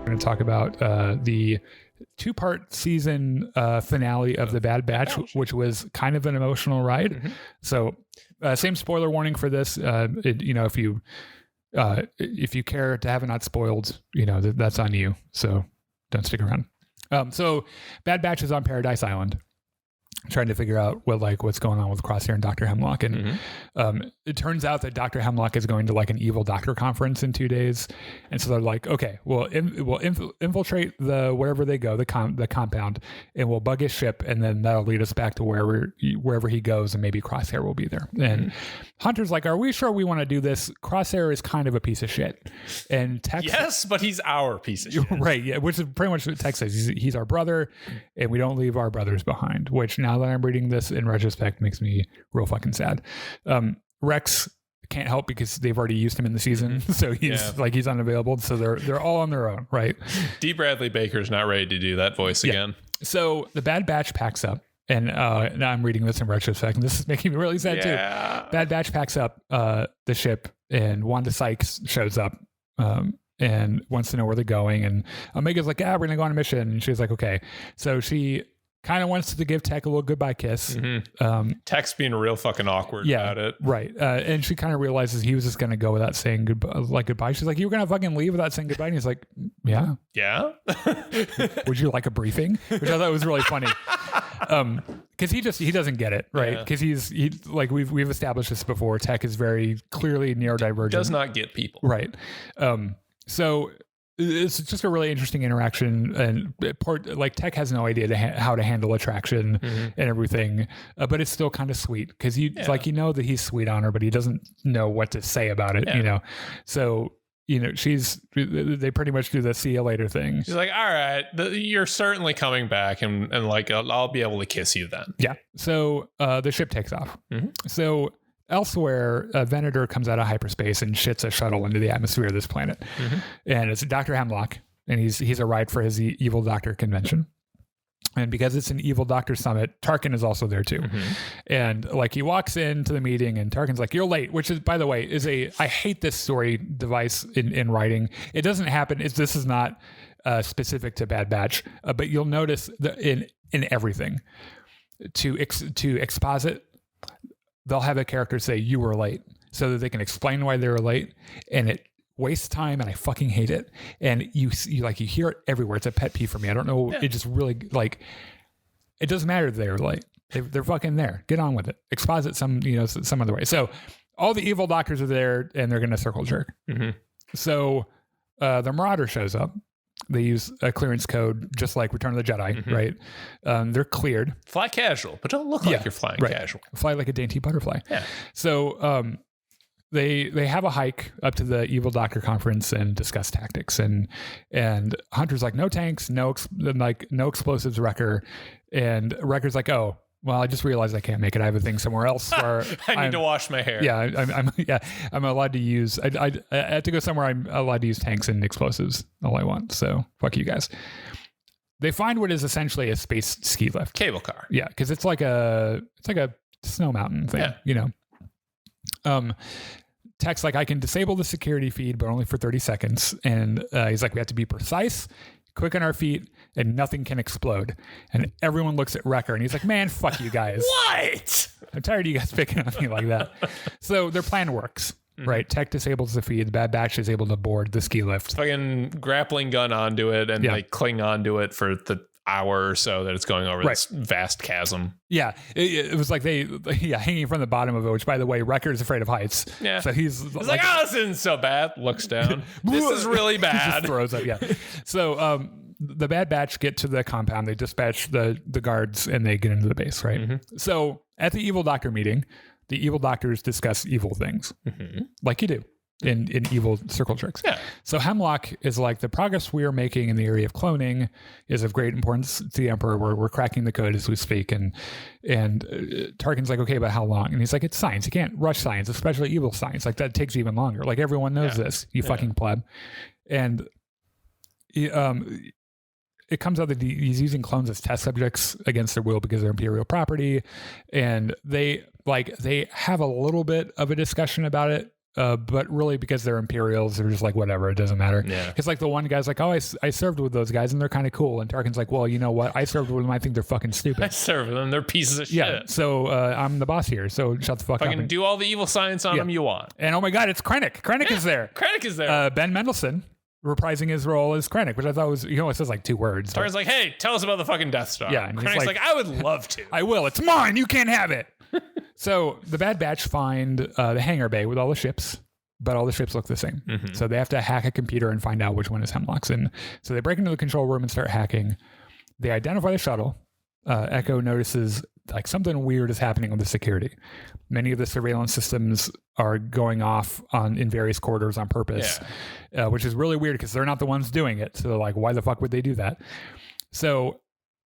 We're going to talk about the two-part season finale of The Bad Batch, which was kind of an emotional ride. Mm-hmm. So same spoiler warning for this. If you care to have it not spoiled, that's on you. So don't stick around. So Bad Batch is on Paradise Island, trying to figure out what's going on with Crosshair and Dr. Hemlock. And it turns out that Dr. Hemlock is going to an evil doctor conference in 2 days. And so they're like, okay, we'll infiltrate wherever they go, the compound, and we'll bug his ship. And then that'll lead us back to wherever he goes, and maybe Crosshair will be there. And Hunter's like, are we sure we want to do this? Crosshair is kind of a piece of shit. And Tex, yes, but he's our piece of shit. Right. Yeah. Which is pretty much what Tex says. He's our brother, and we don't leave our brothers behind, which now that I'm reading this in retrospect makes me real fucking sad. Rex can't help because they've already used him in the season, so he's unavailable. So they're all on their own, right? D. Bradley Baker's not ready to do that voice again. So the Bad Batch packs up, and now I'm reading this in retrospect, and this is making me really sad too. Bad Batch packs up the ship, and Wanda Sykes shows up. And wants to know where they're going, and Omega's like, we're gonna go on a mission, and she's like, okay. So she kind of wants to give Tech a little goodbye kiss. Tech's being real fucking awkward about it. Right. And she kind of realizes he was just going to go without saying goodbye. She's like, you were going to fucking leave without saying goodbye? And he's like, yeah. Yeah. Would you like a briefing? Which I thought was really funny. Cause he doesn't get it. Right. Cause we've established this before. Tech is very clearly neurodivergent. Does not get people. Right. So it's just a really interesting interaction, and Tech has no idea how to handle attraction and everything, but it's still kind of sweet because that he's sweet on her, but he doesn't know what to say about it, So they pretty much do the see you later thing. She's like, all right, you're certainly coming back, and I'll be able to kiss you then. Yeah. So the ship takes off. So elsewhere, Venator comes out of hyperspace and shits a shuttle into the atmosphere of this planet. And it's Dr. Hemlock, and he's a ride for his evil doctor convention. And because it's an evil doctor summit, Tarkin is also there too. And he walks into the meeting, and Tarkin's like, you're late, which is, by the way, I hate this story device in writing. It doesn't happen. This is not specific to Bad Batch, but you'll notice that in everything to exposit, they'll have a character say you were late so that they can explain why they were late, and it wastes time, and I fucking hate it. And you hear it everywhere. It's a pet peeve for me. I don't know. It just really it doesn't matter that they were late. They're fucking there. Get on with it. Exposit some other way. So all the evil doctors are there, and they're going to circle jerk. So the Marauder shows up. They use a clearance code just like Return of the Jedi, right? They're cleared. Fly casual, but don't look like you're flying casual. Fly like a dainty butterfly. Yeah. So they have a hike up to the Evil Doctor conference and discuss tactics. And Hunter's like, no tanks, no explosives, Wrecker. And Wrecker's like, oh, well, I just realized I can't make it. I have a thing somewhere else where I need to wash my hair. Yeah, I'm allowed to use. I have to go somewhere. I'm allowed to use tanks and explosives all I want. So fuck you guys. They find what is essentially a space ski lift, cable car. Yeah, because it's like a snow mountain thing. Tech's like, I can disable the security feed, but only for 30 seconds. And he's like, we have to be precise, quick on our feet, and nothing can explode. And everyone looks at Wrecker, and he's like, man, fuck you guys. What? I'm tired of you guys picking on me like that. So their plan works, right? Tech disables the feed. The Bad Batch is able to board the ski lift. Fucking grappling gun onto it and cling onto it for the hour or so that it's going over this vast chasm. Yeah. It was like hanging from the bottom of it, which, by the way, Wrecker's afraid of heights. Yeah. So he's like, oh, this isn't so bad. Looks down. This is really bad. Throws up. Yeah. So the Bad Batch get to the compound. They dispatch the guards, and they get into the base, right? So at the Evil Doctor meeting, the evil doctors discuss evil things, like you do in evil circle jerks. Yeah. So Hemlock is like, the progress we are making in the area of cloning is of great importance to the Emperor. We're cracking the code as we speak. And Tarkin's like, okay, but how long? And he's like, it's science. You can't rush science, especially evil science. Like, that takes even longer. Like, everyone knows this, you fucking pleb. And it comes out that he's using clones as test subjects against their will because they're Imperial property. And they have a little bit of a discussion about it But really, because they're Imperials, they're just like, whatever, it doesn't matter. Yeah. Because like the one guy's like, oh, I served with those guys and they're kind of cool. And Tarkin's like, well, you know what? I served with them. I think they're fucking stupid. I serve with them. They're pieces of shit. Yeah. So I'm the boss here. So shut the fuck up. I can do all the evil science on them you want. And oh my God, it's Krennic. Krennic is there. Krennic is there. Ben Mendelsohn reprising his role as Krennic, which I thought was, it says like 2 words. Tarkin's like, hey, tell us about the fucking Death Star. Yeah. And Krennic's like, I would love to. I will. It's mine. You can't have it. So the Bad Batch find the hangar bay with all the ships. But all the ships look the same. Mm-hmm. So they have to hack a computer and find out which one is Hemlock's. And so they break into the control room and start hacking. They identify the shuttle. Echo notices like something weird is happening with the security. Many of the surveillance systems are going off in various corridors on purpose, which is really weird because they're not the ones doing it. So like, why the fuck would they do that? So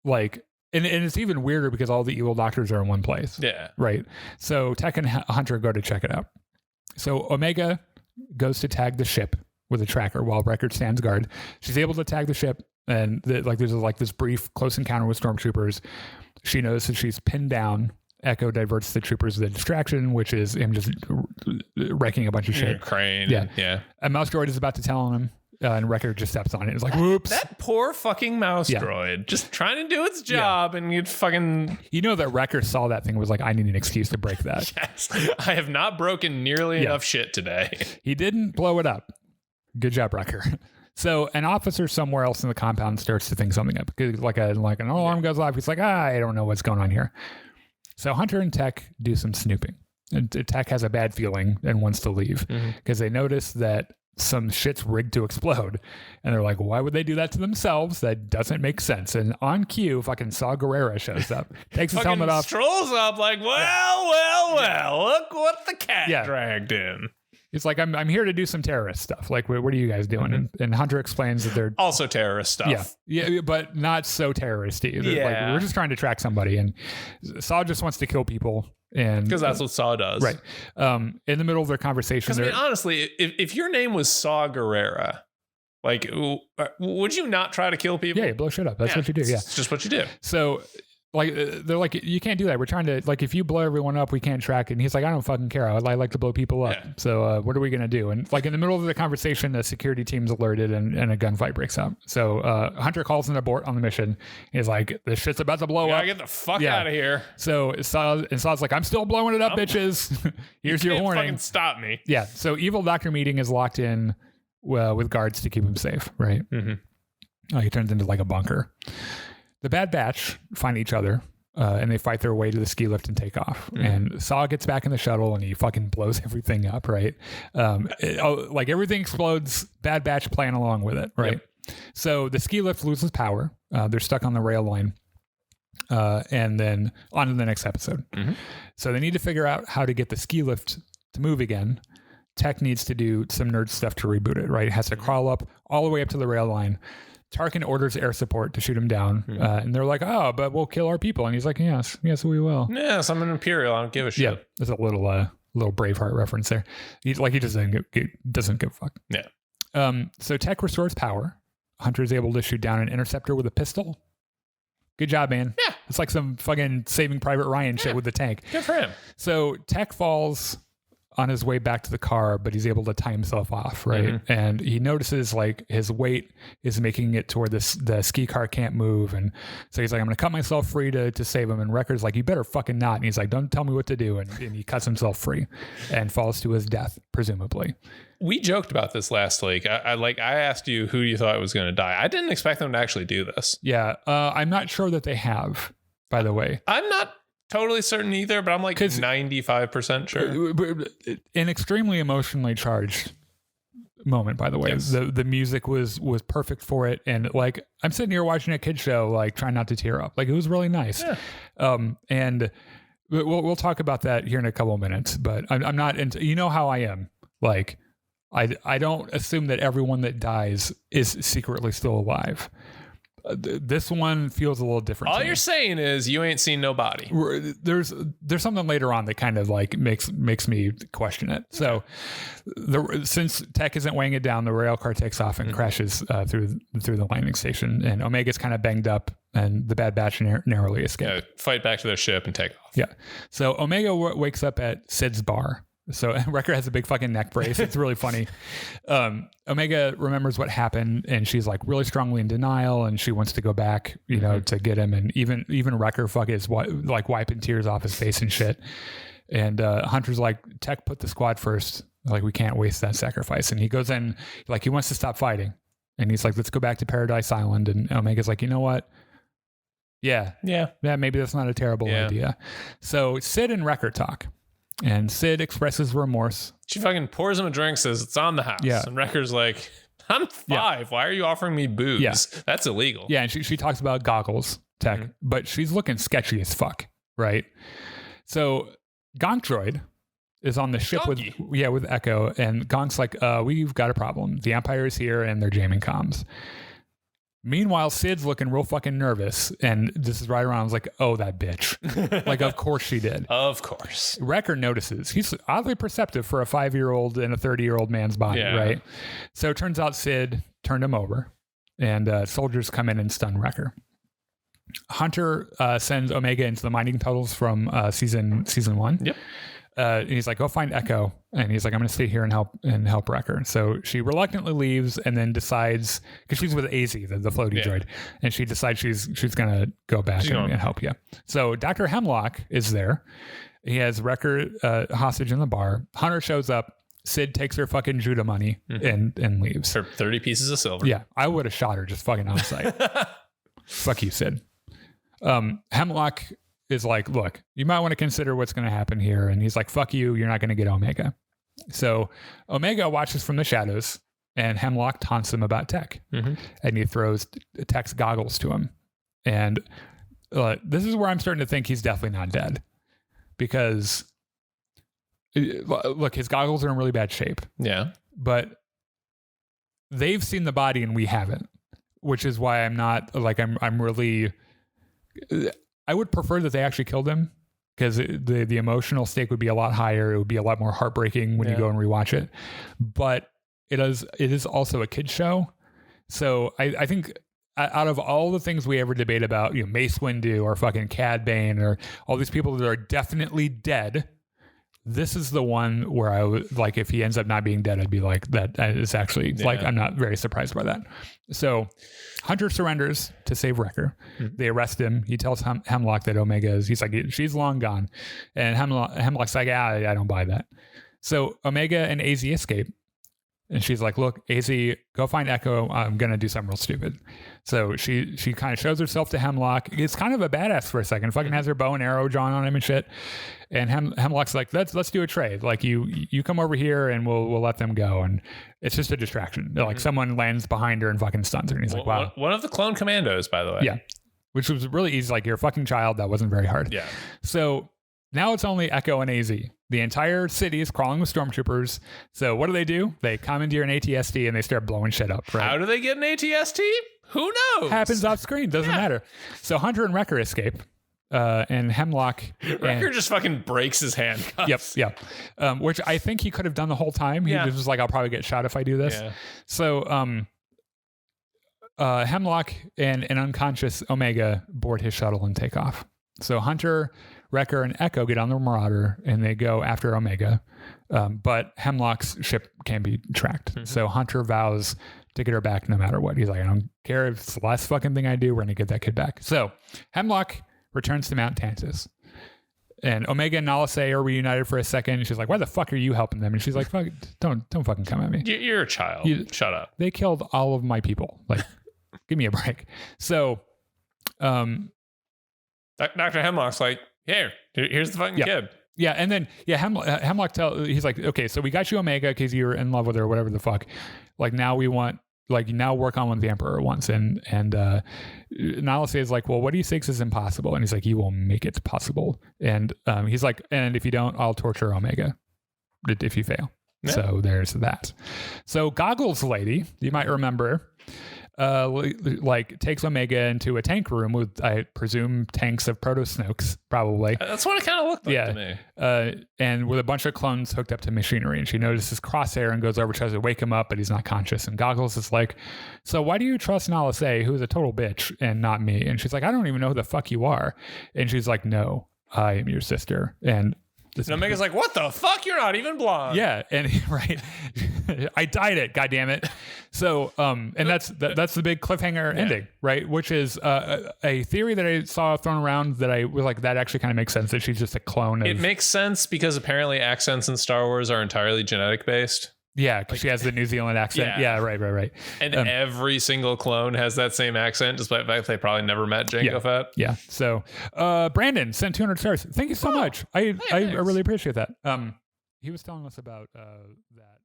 like, and it's even weirder because all the evil doctors are in one place. Yeah. Right. So Tech and Hunter go to check it out. So Omega goes to tag the ship with a tracker while Wrecker stands guard. She's able to tag the ship, and there's like this brief close encounter with stormtroopers. She notices she's pinned down. Echo diverts the troopers with a distraction, which is him just wrecking a bunch of shit. Crane. Yeah. A mouse droid is about to tell on him, and Wrecker just steps on it. It's like, whoops. That poor fucking mouse droid just trying to do its job, and you'd fucking... that Wrecker saw that thing and was like, I need an excuse to break that. Yes. I have not broken nearly enough shit today. He didn't blow it up. Good job, Wrecker. So an officer somewhere else in the compound starts to think something up. Like an alarm goes off. He's like, I don't know what's going on here. So Hunter and Tech do some snooping. And Tech has a bad feeling and wants to leave because they notice that some shit's rigged to explode. And they're like, why would they do that to themselves? That doesn't make sense. And on cue, fucking Saw Gerrera shows up, takes his helmet off. Strolls up like, well, look what the cat dragged in. He's like, I'm here to do some terrorist stuff. Like, what are you guys doing? And Hunter explains that they're... Also terrorist stuff. Yeah, but not so terroristy. Yeah. Like, we're just trying to track somebody. And Saw just wants to kill people. And because that's what Saw does. Right. In the middle of their conversation... Because, honestly, if your name was Saw Gerrera, like, would you not try to kill people? Yeah, you blow shit up. That's what you do. Yeah. It's just what you do. So... Like, they're like, you can't do that. We're trying to, like, if you blow everyone up, we can't track it. And he's like, I don't fucking care. I like to blow people up. Yeah. So what are we going to do? And like in the middle of the conversation, the security team's alerted and a gunfight breaks out. So Hunter calls an abort on the mission. He's like, this shit's about to blow up. Get the fuck out of here. So Saw's like, I'm still blowing it up, bitches. Here's your warning. Fucking stop me. Yeah. So evil Dr. Meeting is locked in with guards to keep him safe. Right. Mm-hmm. He turns into like a bunker. The Bad Batch find each other and they fight their way to the ski lift and take off. And Saw gets back in the shuttle and he fucking blows everything up, right? Like everything explodes, Bad Batch playing along with it, right? Yep. So the ski lift loses power. They're stuck on the rail line. And then on to the next episode. Mm-hmm. So they need to figure out how to get the ski lift to move again. Tech needs to do some nerd stuff to reboot it, right? It has to crawl up all the way up to the rail line. Tarkin orders air support to shoot him down. And they're like, oh, but we'll kill our people. And he's like, yes, we will. Yes, I'm an Imperial. I don't give a shit. Yeah, there's a little Braveheart reference there. He doesn't give a fuck. Yeah. So Tech restores power. Hunter is able to shoot down an interceptor with a pistol. Good job, man. Yeah. It's like some fucking Saving Private Ryan shit with the tank. Good for him. So Tech falls on his way back to the car, but he's able to tie himself off, right? Mm-hmm. And he notices like his weight is making it to where the ski car can't move. And so he's like, I'm going to cut myself free to save him. And Wrecker's like, you better fucking not. And he's like, don't tell me what to do. And he cuts himself free and falls to his death, presumably. We joked about this last week. I asked you who you thought was going to die. I didn't expect them to actually do this. Yeah. I'm not sure that they have, by the way. I'm not totally certain either, but I'm like 95% sure. An extremely emotionally charged moment, by the way. Yes. The music was perfect for it, and like I'm sitting here watching a kid show, like trying not to tear up. Like it was really nice. Yeah. And we'll talk about that here in a couple of minutes. But I'm not into, you know how I am. Like I don't assume that everyone that dies is secretly still alive. This one feels a little different. All you're saying is you ain't seen no body. There's something later on that kind of like makes me question it. So since Tech isn't weighing it down, the rail car takes off and crashes through the landing station, and Omega's kind of banged up, and the Bad Batch narrowly escape. Yeah, fight back to their ship and take off. Yeah. So Omega wakes up at Sid's bar. So Wrecker has a big fucking neck brace. It's really funny. Omega remembers what happened, and she's like really strongly in denial, and she wants to go back, you know, to get him. And even Wrecker is like wiping tears off his face and shit. And Hunter's like, Tech put the squad first. Like, we can't waste that sacrifice. And he goes in, like, he wants to stop fighting. And he's like, let's go back to Paradise Island. And Omega's like, you know what? Yeah, maybe that's not a terrible idea. So Sid and Wrecker talk. And Sid expresses remorse. She fucking pours him a drink, says it's on the house. Yeah. And Wrecker's like, I'm 5. Yeah. Why are you offering me booze? Yeah. That's illegal. Yeah, and she talks about goggles, Tech, but she's looking sketchy as fuck, right? So Gonk Droid is on the ship with Echo, and Gonk's like, we've got a problem. The Empire is here, and they're jamming comms. Meanwhile, Sid's looking real fucking nervous, and this is right around. I was like, oh, that bitch. Like, of course she did. Of course. Wrecker notices. He's oddly perceptive for a 5-year-old in a 30-year-old man's body, right? So it turns out Sid turned him over, and soldiers come in and stun Wrecker. Hunter sends Omega into the mining tunnels from season 1. Yep. And he's like, go find Echo. And he's like, I'm going to stay here and help Wrecker. So she reluctantly leaves and then decides, because she's with AZ, the floaty droid, and she decides she's going to go back and help you. So Dr. Hemlock is there. He has Wrecker hostage in the bar. Hunter shows up. Sid takes her fucking Judah money and leaves. For 30 pieces of silver. Yeah. I would have shot her just fucking on sight. Fuck you, Sid. Hemlock is like, look, you might want to consider what's going to happen here. And he's like, fuck you, you're not going to get Omega. So Omega watches from the shadows, and Hemlock taunts him about Tech. And he throws Tech's goggles to him. And this is where I'm starting to think he's definitely not dead. Because, look, his goggles are in really bad shape. Yeah. But they've seen the body and we haven't. Which is why I'm not, like, I'm really... I would prefer that they actually killed him, because the emotional stake would be a lot higher. It would be a lot more heartbreaking when you go and rewatch it. But it is also a kid's show. So I think out of all the things we ever debate about, you know, Mace Windu or fucking Cad Bane or all these people that are definitely dead, this is the one where I would, like, if he ends up not being dead, I'd be like, that is actually, like, I'm not very surprised by that. So Hunter surrenders to save Wrecker. They arrest him. He tells Hemlock that Omega he's like, she's long gone. And Hemlock's like, I don't buy that. So Omega and AZ escape. And she's like, look, AZ, go find Echo. I'm going to do something real stupid. So she kind of shows herself to Hemlock. It's kind of a badass for a second. Fucking has her bow and arrow drawn on him and shit. And Hemlock's like, let's do a trade. Like, you come over here and we'll let them go. And it's just a distraction. Like, someone lands behind her and fucking stuns her. And he's like, wow. One of the clone commandos, by the way. Yeah. Which was really easy. Like, you're a fucking child. That wasn't very hard. Yeah. So now it's only Echo and AZ. The entire city is crawling with stormtroopers. So what do? They commandeer an AT-ST and they start blowing shit up. Right? How do they get an AT-ST? Who knows? Happens off screen. Doesn't matter. So Hunter and Wrecker escape. And Hemlock... Wrecker just fucking breaks his handcuffs. Yep. Which I think he could have done the whole time. He was like, I'll probably get shot if I do this. Yeah. So Hemlock and an unconscious Omega board his shuttle and take off. So Hunter, Wrecker, and Echo get on the Marauder and they go after Omega. But Hemlock's ship can be tracked. So Hunter vows to get her back no matter what. He's like, I don't care if it's the last fucking thing I do, we're going to get that kid back. So Hemlock returns to Mount Tantus. And Omega and Nala Se are reunited for a second. And she's like, why the fuck are you helping them? And she's like, fuck, don't fucking come at me. You're a child. Shut up. They killed all of my people. Like, give me a break. So, Dr. Hemlock's like, here's the fucking kid. Yeah, and then Hemlock he's like, okay, so we got you Omega because you're in love with her, whatever the fuck. Like, now we want, like, now work on what the Emperor wants. And Nala Se is like, well, what do you think is impossible? And he's like, you will make it possible. And he's like, and if you don't, I'll torture Omega if you fail. Yeah. So there's that. So Goggles Lady, you might remember, like takes Omega into a tank room with, I presume, tanks of Proto-Snokes, probably. That's what it kind of looked like to me. And with a bunch of clones hooked up to machinery. And she notices Crosshair and goes over, tries to wake him up, but he's not conscious. And Goggles is like, so why do you trust Nala Se, who's a total bitch, and not me? And she's like, I don't even know who the fuck you are. And she's like, no, I am your sister. And And Omega's like, what the fuck? You're not even blonde. Yeah, and right, I dyed it. God damn it. So, and that's the big cliffhanger ending, right? Which is a theory that I saw thrown around that I was like, that actually kind of makes sense. That she's just a clone. It makes sense because apparently accents in Star Wars are entirely genetic based. Yeah, because she has the New Zealand accent. Yeah, right. And every single clone has that same accent, despite the fact they probably never met Jango Fett. Yeah. So, Brandon sent 200 stars. Thank you so much. I really appreciate that. He was telling us about that.